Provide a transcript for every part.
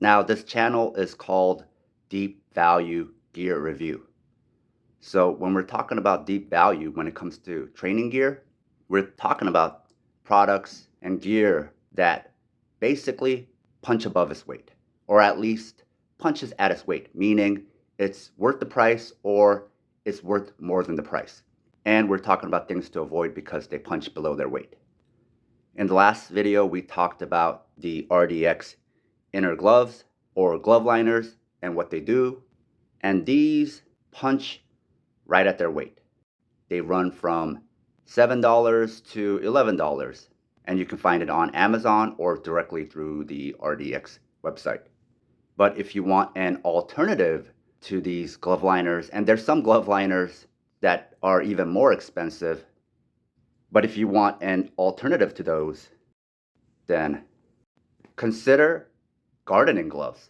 Now, this channel is called Deep Value Gear Review. So when we're talking about deep value when it comes to training gear, we're talking about products and gear that basically punch above its weight, or at least punches at its weight, meaning it's worth the price or it's worth more than the price. And we're talking about things to avoid because they punch below their weight. In the last video, we talked about the RDX inner gloves or glove liners and what they do. And these punch right at their weight. They run from $7 to $11, and you can find it on Amazon or directly through the RDX website. But if you want an alternative to these glove liners, and there's some glove liners that are even more expensive, but if you want an alternative to those, then consider gardening gloves.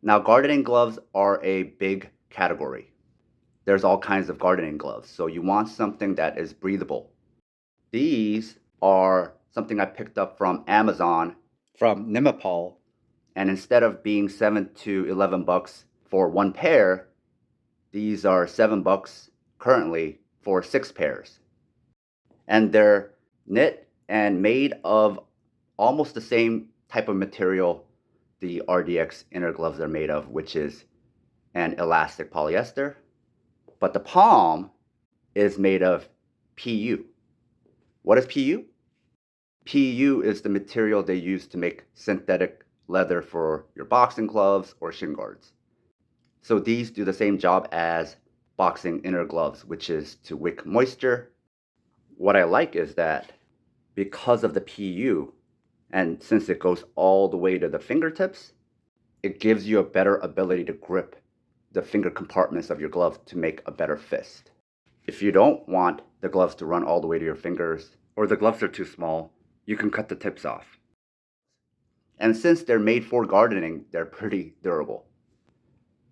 Now, gardening gloves are a big category. There's all kinds of gardening gloves, so you want something that is breathable. These are something I picked up from Amazon from Nimapal, and instead of being $7 to $11 for one pair, these are $7 currently for 6 pairs. And they're knit and made of almost the same type of material the RDX inner gloves are made of, which is an elastic polyester. But the palm is made of PU. What is PU? PU is the material they use to make synthetic leather for your boxing gloves or shin guards. So these do the same job as boxing inner gloves, which is to wick moisture. What I like is that because of the PU, and since it goes all the way to the fingertips, it gives you a better ability to grip the finger compartments of your glove to make a better fist. If you don't want the gloves to run all the way to your fingers, or the gloves are too small, you can cut the tips off. And since they're made for gardening, they're pretty durable.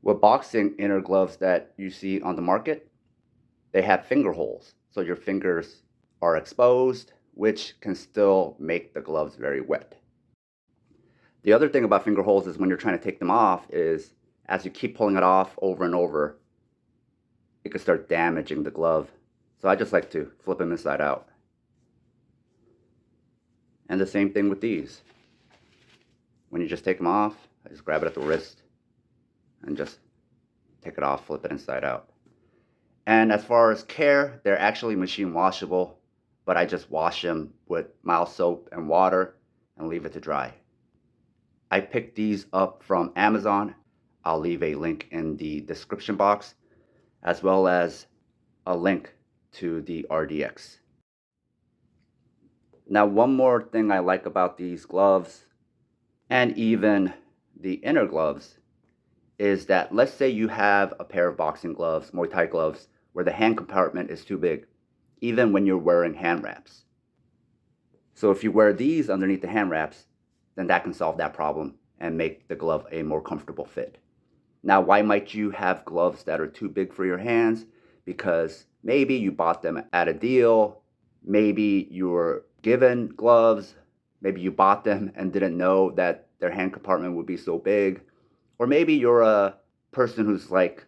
With boxing inner gloves that you see on the market, they have finger holes, so your fingers are exposed, which can still make the gloves very wet. The other thing about finger holes is when you're trying to take them off is as you keep pulling it off over and over, it can start damaging the glove. So I just like to flip them inside out. And the same thing with these. When you just take them off, I just grab it at the wrist and just take it off, flip it inside out. And as far as care, they're actually machine washable, but I just wash them with mild soap and water and leave it to dry. I picked these up from Amazon. I'll leave a link in the description box, as well as a link to the RDX. Now, one more thing I like about these gloves, and even the inner gloves, is that let's say you have a pair of boxing gloves, Muay Thai gloves, where the hand compartment is too big, even when you're wearing hand wraps. So if you wear these underneath the hand wraps, then that can solve that problem and make the glove a more comfortable fit. Now, why might you have gloves that are too big for your hands? Because maybe you bought them at a deal, maybe you were given gloves, maybe you bought them and didn't know that their hand compartment would be so big, or maybe you're a person who's like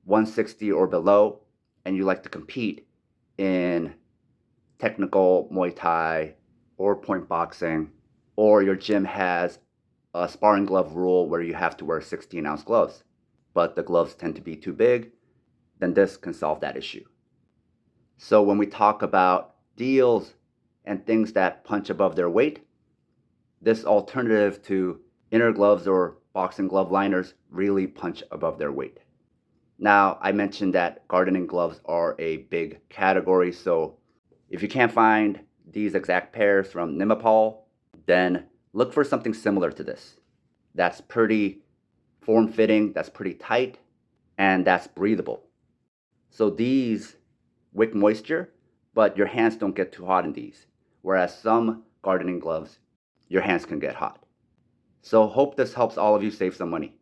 160 or below and you like to compete in technical Muay Thai or point boxing, or your gym has a sparring glove rule where you have to wear 16-ounce gloves, but the gloves tend to be too big, then this can solve that issue. So when we talk about deals and things that punch above their weight, this alternative to inner gloves or boxing glove liners really punch above their weight. Now, I mentioned that gardening gloves are a big category, so if you can't find these exact pairs from Nimapal, then look for something similar to this. That's pretty form-fitting, that's pretty tight, and that's breathable. So these wick moisture, but your hands don't get too hot in these. Whereas some gardening gloves, your hands can get hot. So hope this helps all of you save some money.